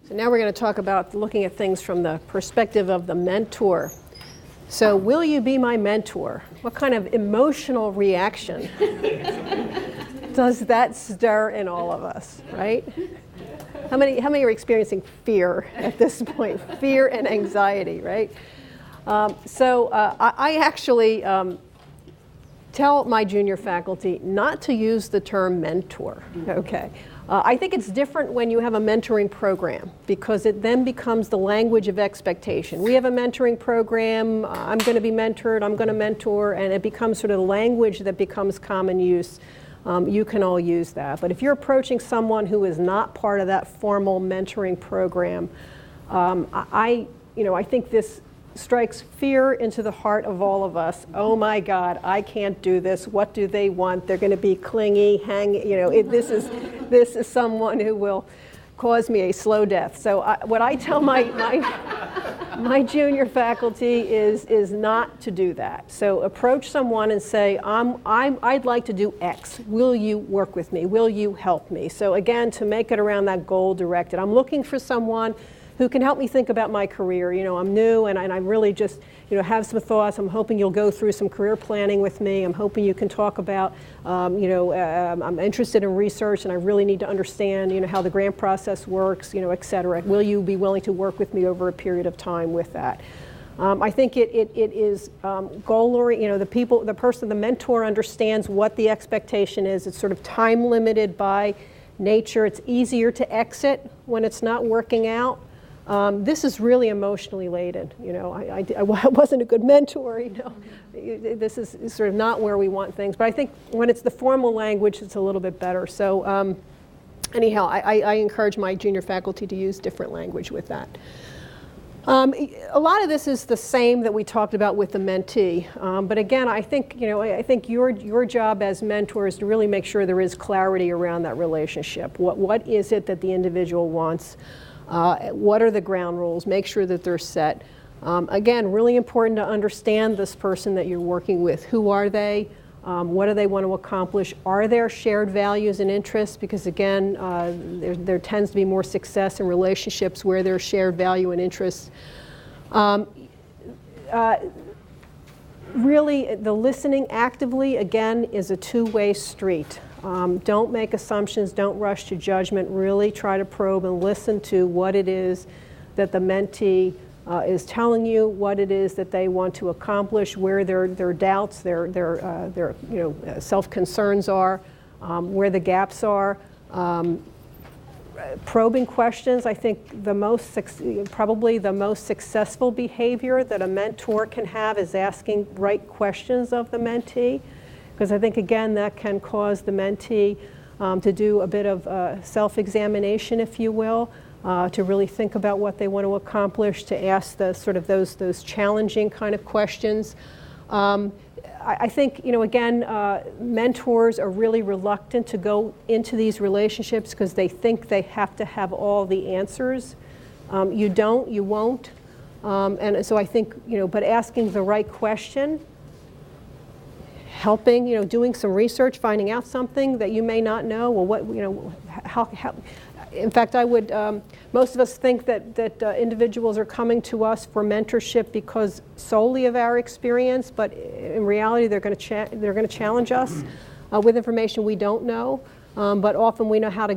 So now we're going to talk about looking at things from the perspective of the mentor. So will you be my mentor? What kind of emotional reaction does that stir in all of us, right? How many are experiencing fear at this point? Fear and anxiety, right? I actually tell my junior faculty not to use the term mentor, okay? I think it's different when you have a mentoring program because it then becomes the language of expectation. We have a mentoring program, I'm going to be mentored, I'm going to mentor, and it becomes sort of the language that becomes common use. You can all use that. But if you're approaching someone who is not part of that formal mentoring program, I think this strikes fear into the heart of all of us. Oh my God, I can't do this. What do they want? They're going to be clingy, this is someone who will cause me a slow death. So what I tell my junior faculty is not to do that. So approach someone and say, I'd like to do X. Will you work with me? Will you help me? So again, to make it around that goal directed. I'm looking for someone who can help me think about my career. I'm new and I really just have some thoughts. I'm hoping you'll go through some career planning with me. I'm hoping you can talk about, I'm interested in research and I really need to understand, how the grant process works, et cetera. Will you be willing to work with me over a period of time with that? I think it is goal-oriented. The mentor understands what the expectation is. It's sort of time limited by nature. It's easier to exit when it's not working out. This is really emotionally laden. I wasn't a good mentor. This is sort of not where we want things. But I think when it's the formal language, it's a little bit better. So anyhow, I encourage my junior faculty to use different language with that. A lot of this is the same that we talked about with the mentee. But again, I think your job as mentor is to really make sure there is clarity around that relationship. What is it that the individual wants? What are the ground rules? Make sure that they're set. Again, really important to understand this person that you're working with. Who are they? What do they want to accomplish? Are there shared values and interests? Because again, there tends to be more success in relationships where there's shared value and interests. Really, the listening actively, again, is a two-way street. Don't make assumptions, don't rush to judgment, really try to probe and listen to what it is that the mentee is telling you, what it is that they want to accomplish, where their doubts, their self-concerns are, where the gaps are. Probing questions, I think probably the most successful behavior that a mentor can have is asking right questions of the mentee. Because I think, again, that can cause the mentee to do a bit of self-examination, if you will, to really think about what they want to accomplish, to ask those challenging kind of questions. I think, again, mentors are really reluctant to go into these relationships because they think they have to have all the answers. You don't, you won't. And so I think, but asking the right question, helping, doing some research, finding out something that you may not know. Well, how in fact, I would, most of us think that individuals are coming to us for mentorship because solely of our experience, but in reality, they're going to challenge us with information we don't know, but often we know how to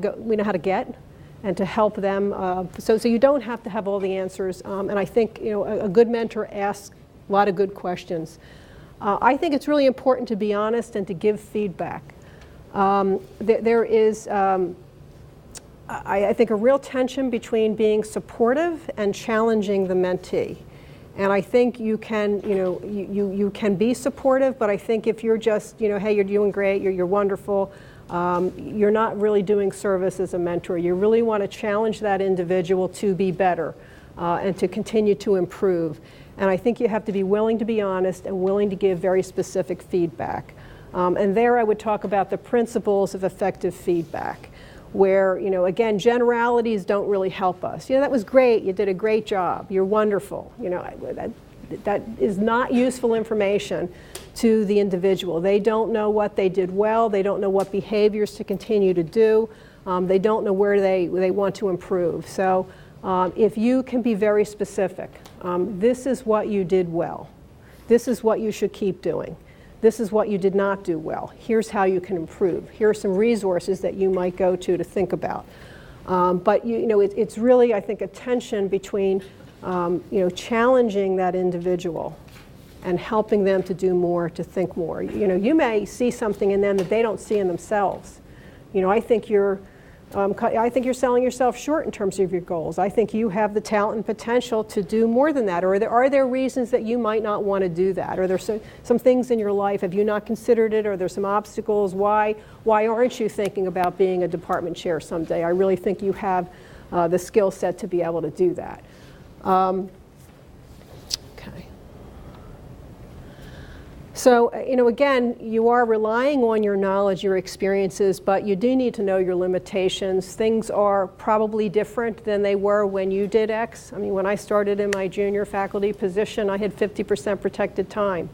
get and to help them. So you don't have to have all the answers, and I think, a good mentor asks a lot of good questions. I think it's really important to be honest and to give feedback. There is, I think, a real tension between being supportive and challenging the mentee. And I think you can, you can be supportive, but I think if you're just, hey, you're doing great, you're wonderful, you're not really doing service as a mentor. You really want to challenge that individual to be better and to continue to improve. And I think you have to be willing to be honest and willing to give very specific feedback. And there I would talk about the principles of effective feedback, where, again, generalities don't really help us. That was great, you did a great job, you're wonderful. That is not useful information to the individual. They don't know what they did well, they don't know what behaviors to continue to do, they don't know where they want to improve. So if you can be very specific, this is what you did well. This is what you should keep doing. This is what you did not do well. Here's how you can improve. Here are some resources that you might go to think about. But it's really, I think, a tension between challenging that individual and helping them to do more, to think more. You may see something in them that they don't see in themselves. I think you're selling yourself short in terms of your goals. I think you have the talent and potential to do more than that. Or are there reasons that you might not want to do that? Or there's some things in your life, have you not considered it? Or there's some obstacles? Why aren't you thinking about being a department chair someday? I really think you have the skill set to be able to do that. Okay. So, again, you are relying on your knowledge, your experiences, but you do need to know your limitations. Things are probably different than they were when you did X. I mean, when I started in my junior faculty position, I had 50% protected time.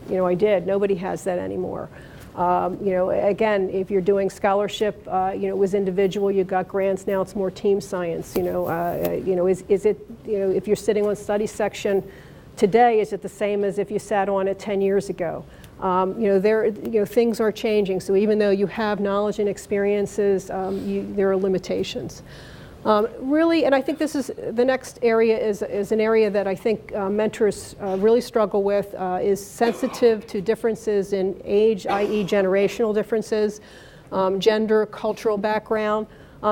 I did. Nobody has that anymore. Again, if you're doing scholarship, it was individual, you got grants, now it's more team science. If you're sitting on study section today, is it the same as if you sat on it 10 years ago? Things are changing. So even though you have knowledge and experiences, there are limitations. Really, and I think this is the next area is an area that I think mentors really struggle with, is sensitive to differences in age, i.e. generational differences, gender, cultural background.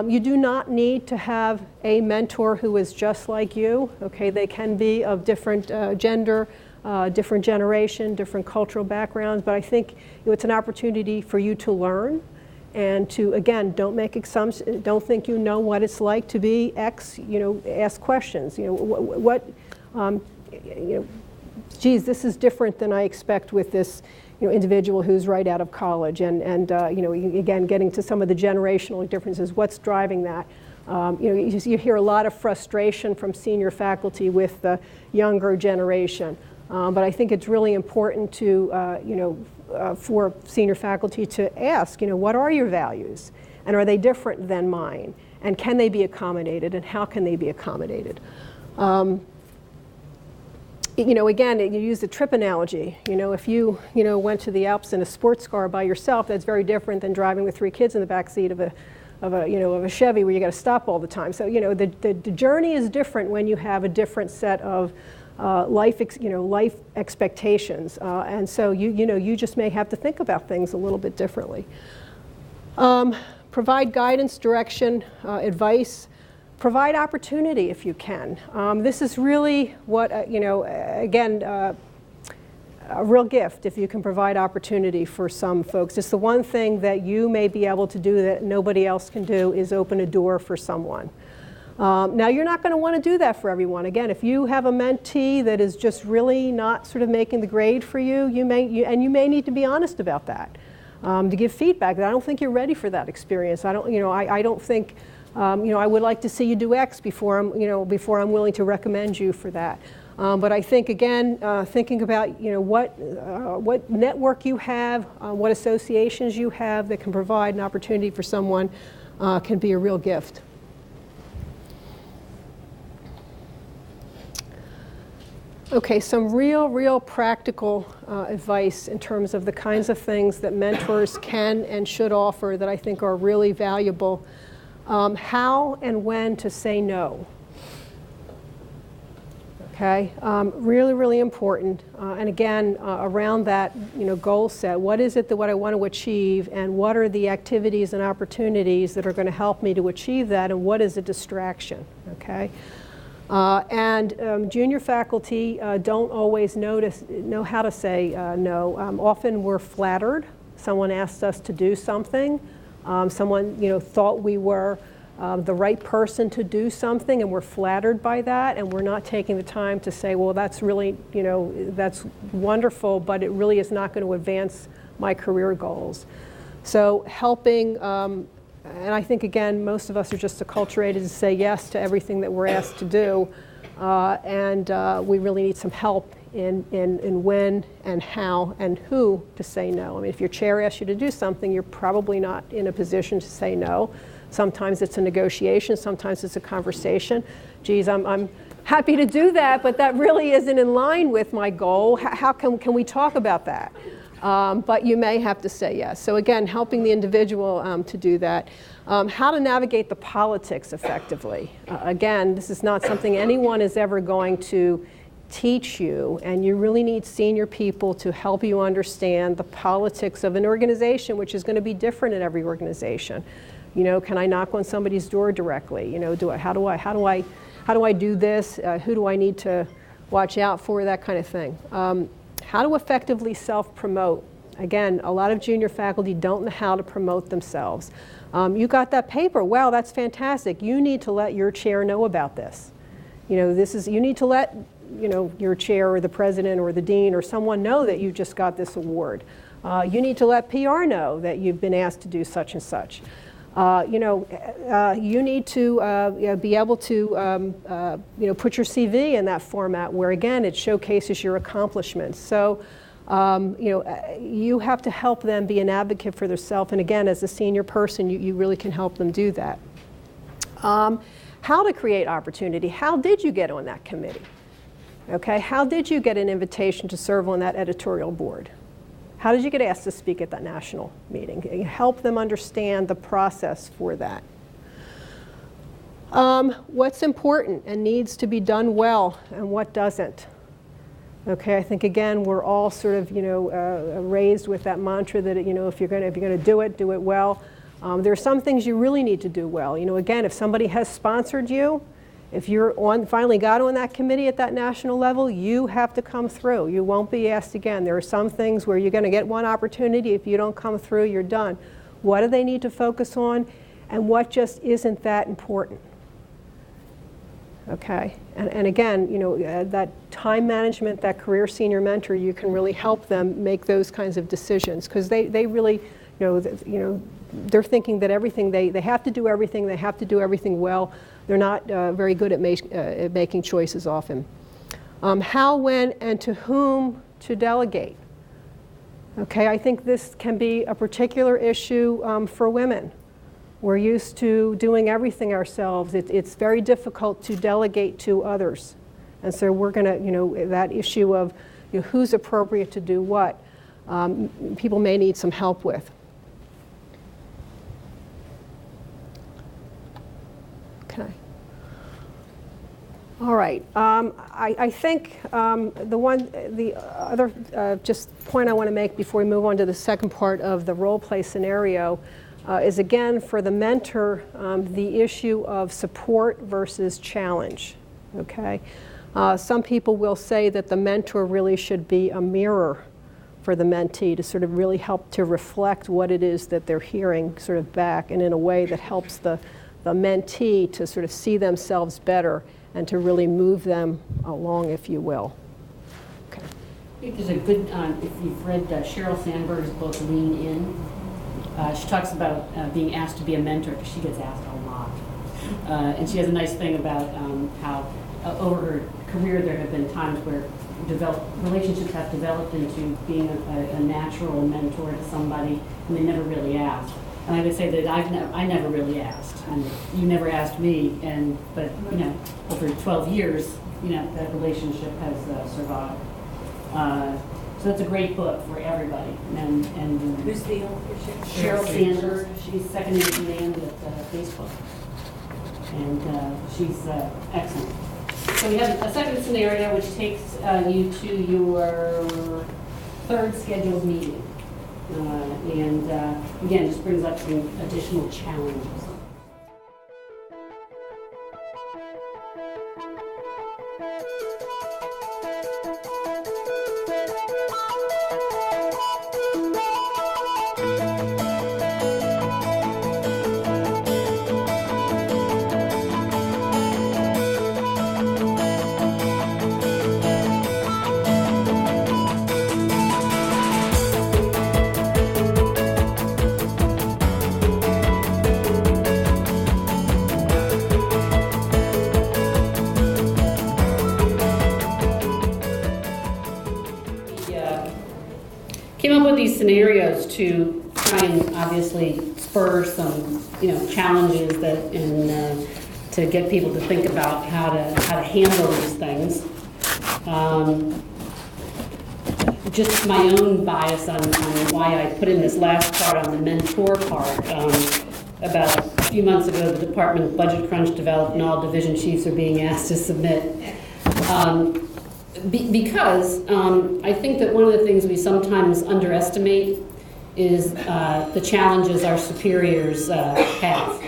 You do not need to have a mentor who is just like you. Okay, they can be of different gender, different generation, different cultural backgrounds, but I think it's an opportunity for you to learn and to, again, don't make assumptions, don't think you know what it's like to be X, ask questions. Geez, this is different than I expect with this individual who's right out of college, and again, getting to some of the generational differences, what's driving that? You hear a lot of frustration from senior faculty with the younger generation, but I think it's really important to, for senior faculty to ask, what are your values, and are they different than mine, and can they be accommodated, and how can they be accommodated? Again, you use the trip analogy. If you, went to the Alps in a sports car by yourself, that's very different than driving with 3 kids in the back seat of a Chevy where you got to stop all the time. So, the journey is different when you have a different set of life expectations, and so you just may have to think about things a little bit differently. Provide guidance, direction, advice. Provide opportunity if you can. This is really what, again, a real gift if you can provide opportunity for some folks. It's the one thing that you may be able to do that nobody else can do, is open a door for someone. Now, you're not going to want to do that for everyone. Again, if you have a mentee that is just really not sort of making the grade for you, you may need to be honest about that, to give feedback that I don't think you're ready for that experience. I don't think. I would like to see you do X before I'm willing to recommend you for that. But I think, again, thinking about, what network you have, what associations you have that can provide an opportunity for someone can be a real gift. Okay, some real practical advice in terms of the kinds of things that mentors can and should offer that I think are really valuable. How and when to say no. Okay, really important. And again, around that, goal set. What is it what I want to achieve, and what are the activities and opportunities that are going to help me to achieve that, and what is a distraction? Okay. Junior faculty don't always know how to say no. Often we're flattered. Someone asked us to do something. Someone, thought we were the right person to do something, and we're flattered by that, and we're not taking the time to say, well, that's really, that's wonderful, but it really is not going to advance my career goals. So helping, and I think, again, most of us are just acculturated to say yes to everything that we're asked to do, and we really need some help in when and how and who to say no. I mean, if your chair asks you to do something, you're probably not in a position to say no. Sometimes it's a negotiation, sometimes it's a conversation. Geez, I'm happy to do that, but that really isn't in line with my goal. How can we talk about that? But you may have to say yes. So again, helping the individual to do that. How to navigate the politics effectively. Again, this is not something anyone is ever going to teach you, and you really need senior people to help you understand the politics of an organization, which is going to be different in every organization. You know, can I knock on somebody's door directly? You know, how do I do this? Who do I need to watch out for? That kind of thing. How to effectively self-promote. Again, a lot of junior faculty don't know how to promote themselves. You got that paper. Wow, that's fantastic. You need to let your chair know about this. You know, you need to let, you know, your chair or the president or the dean or someone know that you just got this award. You need to let PR know that you've been asked to do such and such. You need to be able to put your CV in that format where, again, it showcases your accomplishments. So you have to help them be an advocate for themselves, and again, as a senior person, you really can help them do that. How to create opportunity. How did you get on that committee? Okay, how did you get an invitation to serve on that editorial board? How did you get asked to speak at that national meeting? Help them understand the process for that. What's important and needs to be done well and what doesn't? Okay, I think again we're all sort of raised with that mantra that if you're going to do it well. There are some things you really need to do well. Again, if somebody has sponsored you, if you're finally got on that committee at that national level, you have to come through. You won't be asked again. There are some things where you're going to get one opportunity. If you don't come through, you're done. What do they need to focus on, and what just isn't that important? Okay, and again, that time management, that career senior mentor, you can really help them make those kinds of decisions, because they really, they're thinking that everything they have to do everything, they have to do everything well. They're not very good at making choices often. How, when, and to whom to delegate. Okay, I think this can be a particular issue for women. We're used to doing everything ourselves. It's very difficult to delegate to others. And so we're going to, that issue of who's appropriate to do what, people may need some help with. Okay. All right. I think the other just point I want to make before we move on to the second part of the role play scenario is, again, for the mentor, the issue of support versus challenge. Okay. Some people will say that the mentor really should be a mirror for the mentee to sort of really help to reflect what it is that they're hearing sort of back, and in a way that helps the mentee to sort of see themselves better and to really move them along, if you will. Okay. I think there's a good, if you've read Sheryl Sandberg's book, Lean In, she talks about being asked to be a mentor, because she gets asked a lot. And she has a nice thing about how over her career there have been times where relationships have developed into being a natural mentor to somebody, and they never really asked. And I would say that I never really asked, and you never asked me, but over 12 years, that relationship has survived. So that's a great book for everybody. And who's the author? Sheryl Sandberg. She's second in command at Facebook, and she's excellent. So we have a second scenario, which takes you to your third scheduled meeting. And again, just brings up some additional challenges. Came up with these scenarios to try and obviously spur some, challenges and to get people to think about how to handle these things. Just my own bias on why I put in this last part on the mentor part. About a few months ago, the Department Budget Crunch developed, and all division chiefs are being asked to submit. Because I think that one of the things we sometimes underestimate is the challenges our superiors have.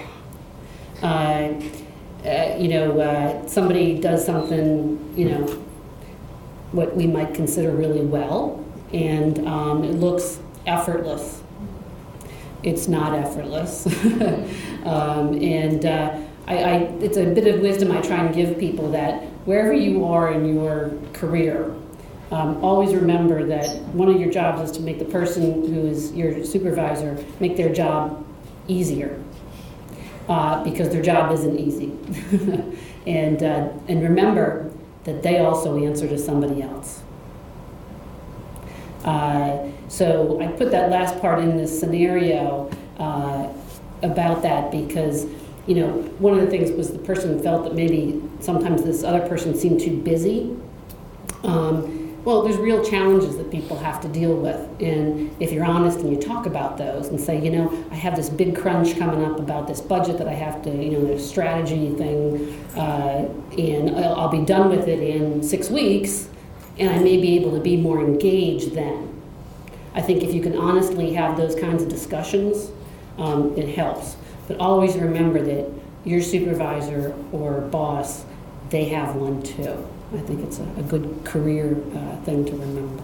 Somebody does something, what we might consider really well, and it looks effortless. It's not effortless. It's a bit of wisdom I try and give people, that wherever you are in your career, always remember that one of your jobs is to make the person who is your supervisor make their job easier, because their job isn't easy. And remember that they also answer to somebody else. So I put that last part in this scenario about that because, one of the things was the person felt that maybe sometimes this other person seemed too busy. Well, there's real challenges that people have to deal with. And if you're honest and you talk about those and say, I have this big crunch coming up about this budget that I have to, there's a strategy thing, and I'll be done with it in 6 weeks, and I may be able to be more engaged then. I think if you can honestly have those kinds of discussions, it helps. But always remember that your supervisor or boss, they have one too. I think it's a good career thing to remember.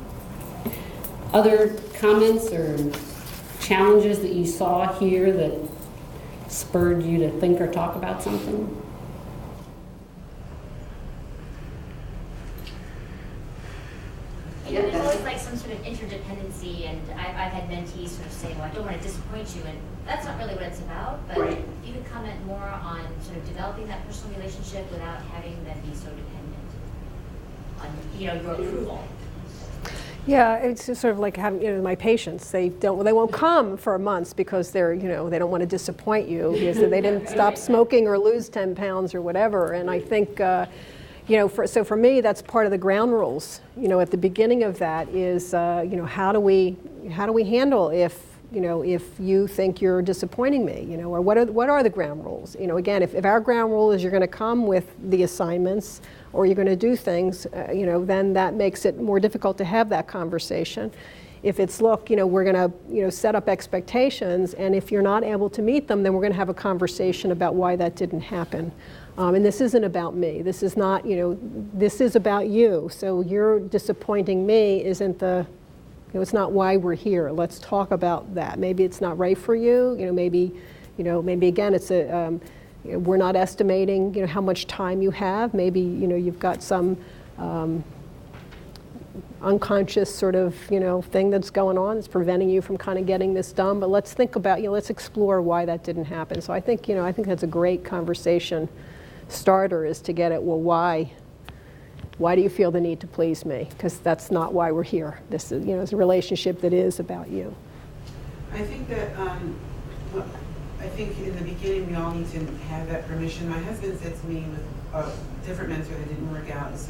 Other comments or challenges that you saw here that spurred you to think or talk about something? There's always like some sort of interdependency, and I've had mentees sort of say, well, I don't want to disappoint you, and that's not really what it's about, but Right. if you could comment more on sort of developing that personal relationship without having them be so dependent on, your approval. Yeah, it's just sort of like having, my patients. They won't come for months because they don't want to disappoint you because they didn't stop smoking or lose 10 pounds or whatever. And I think, so for me, that's part of the ground rules. At the beginning of that is, how do we handle if you think you're disappointing me, or what are the ground rules? Again, if our ground rule is you're going to come with the assignments or you're going to do things, then that makes it more difficult to have that conversation. If it's, look, we're going to, set up expectations, and if you're not able to meet them, then we're going to have a conversation about why that didn't happen. And this isn't about me. This is not, this is about you. So you're disappointing me isn't it's not why we're here. Let's talk about that. Maybe it's not right for you. Maybe again, it's we're not estimating, how much time you have. Maybe, you've got some unconscious sort of, thing that's going on that's preventing you from kind of getting this done. But let's think about, let's explore why that didn't happen. So I think that's a great conversation starter, is to get at, well, why do you feel the need to please me? Because that's not why we're here. This is, it's a relationship that is about you. I think that, I think in the beginning we all need to have that permission. My husband said to me with a different mentor that didn't work out, is,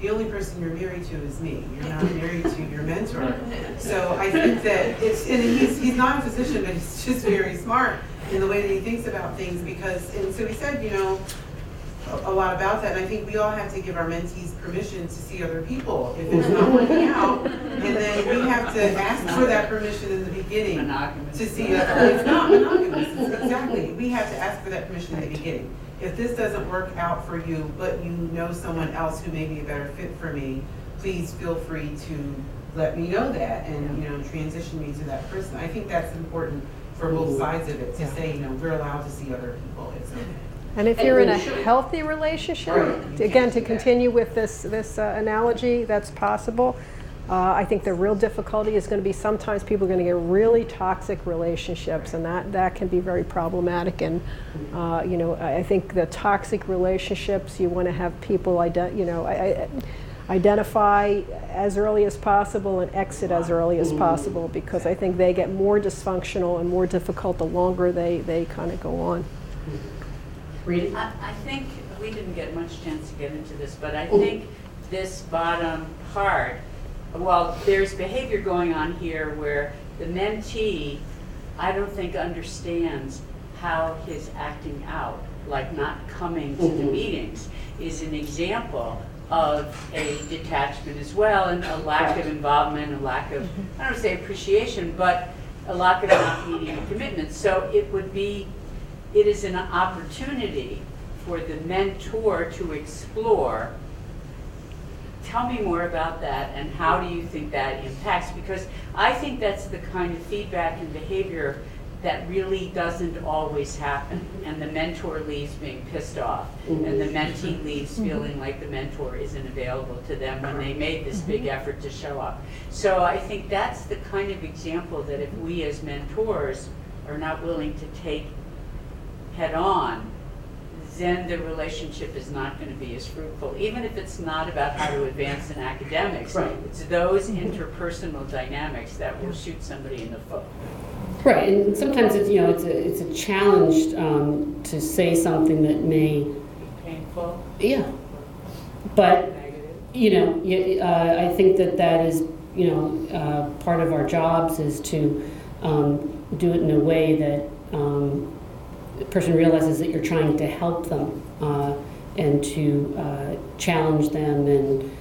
the only person you're married to is me. You're not married to your mentor. So I think that and he's not a physician, but he's just very smart in the way that he thinks about things, and so he said, a lot about that, and I think we all have to give our mentees permission to see other people if it's not working out, and then we have to ask for that permission in the beginning to see it's not monogamous. Exactly, we have to ask for that permission in the beginning. If this doesn't work out for you, but you know someone else who may be a better fit for me, please feel free to let me know that and transition me to that person. I think that's important for both sides of it, to say we're allowed to see other people. It's okay. And if you're in a healthy relationship, again, to continue with this analogy, that's possible. I think the real difficulty is going to be sometimes people are going to get really toxic relationships, and that can be very problematic. And I think the toxic relationships, you want to have people identify as early as possible and exit as early as possible, because I think they get more dysfunctional and more difficult the longer they kind of go on. Rita? I think we didn't get much chance to get into this, but I think this bottom part, well, there's behavior going on here where the mentee, I don't think understands how his acting out, like not coming to the meetings, is an example of a detachment as well, and a lack of involvement, a lack of, I don't want to say appreciation, but a lack of not meeting a commitment. So it is an opportunity for the mentor to explore. Tell me more about that, and how do you think that impacts? Because I think that's the kind of feedback and behavior that really doesn't always happen, and the mentor leaves being pissed off, and the mentee leaves feeling like the mentor isn't available to them when they made this big effort to show up. So I think that's the kind of example that if we as mentors are not willing to take head on, then the relationship is not going to be as fruitful, even if it's not about how to advance in academics. Right. It's those interpersonal dynamics that will shoot somebody in the foot. Right, and sometimes it's, it's a challenge to say something that may, Painful, yeah, but negative. I think that is, part of our jobs is to do it in a way that the person realizes that you're trying to help them and to challenge them and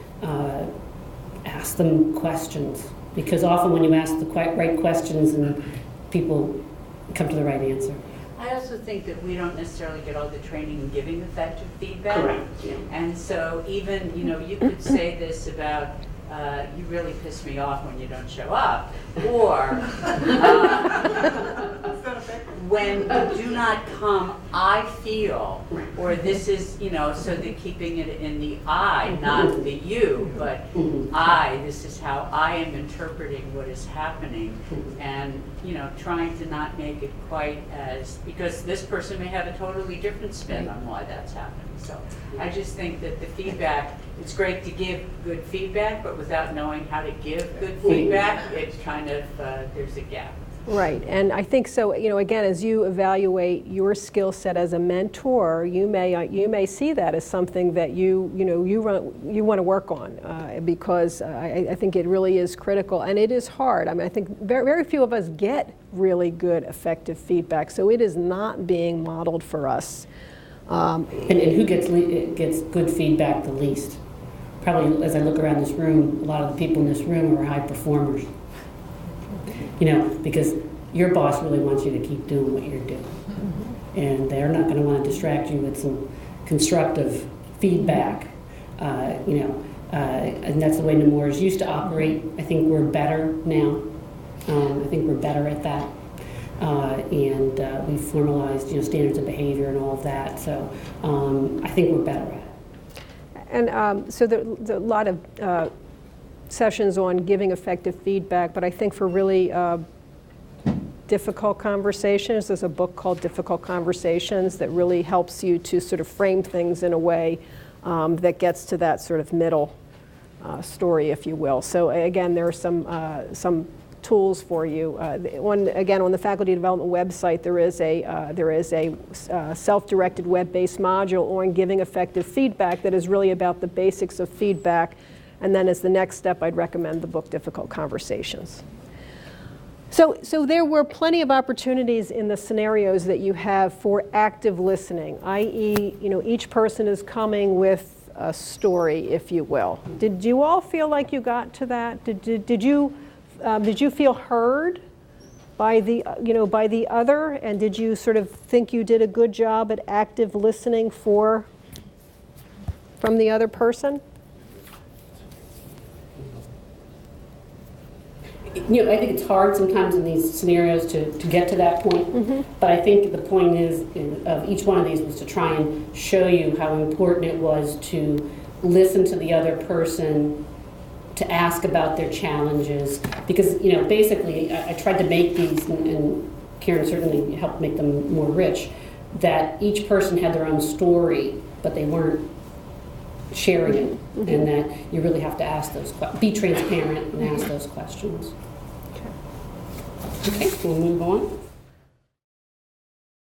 ask them questions. Because often when you ask the right questions, and people come to the right answer. I also think that we don't necessarily get all the training in giving effective feedback. Correct, yeah. And so even, you could say this about, you really piss me off when you don't show up, or when you do not come, I feel, or this is, so they're keeping it in the I, not the you, but I, this is how I am interpreting what is happening, and, trying to not make it quite as, because this person may have a totally different spin on why that's happening. So I just think that the feedback, it's great to give good feedback, but without knowing how to give good feedback, it's kind of, there's a gap. Right, and I think so. Again, as you evaluate your skill set as a mentor, you may see that as something that you want to work on, because I think it really is critical, and it is hard. I mean, I think very few of us get really good, effective feedback, so it is not being modeled for us. And who gets good feedback the least? Probably, as I look around this room, a lot of the people in this room are high performers. Because your boss really wants you to keep doing what you're doing. And they're not going to want to distract you with some constructive feedback, and that's the way Nemours used to operate. I think we're better now. I think we're better at that. And we've formalized, standards of behavior and all of that. So I think we're better at it. And so there's a lot of sessions on giving effective feedback, but I think for really difficult conversations, there's a book called Difficult Conversations that really helps you to sort of frame things in a way that gets to that sort of middle story, if you will. So again, there are some tools for you. On the faculty development website, there is a self-directed web-based module on giving effective feedback that is really about the basics of feedback. And then as the next step, I'd recommend the book Difficult Conversations. So there were plenty of opportunities in the scenarios that you have for active listening, i.e., each person is coming with a story, if you will. Did you all feel like you got to that? Did you feel heard by the other, and did you sort of think you did a good job at active listening from the other person? I think it's hard sometimes in these scenarios to get to that point, but I think the point of each one of these was to try and show you how important it was to listen to the other person, to ask about their challenges, because basically I tried to make these, and Karen certainly helped make them more rich, that each person had their own story, but they weren't sharing it, and that you really have to ask those, be transparent and ask those questions. Okay, we'll move on.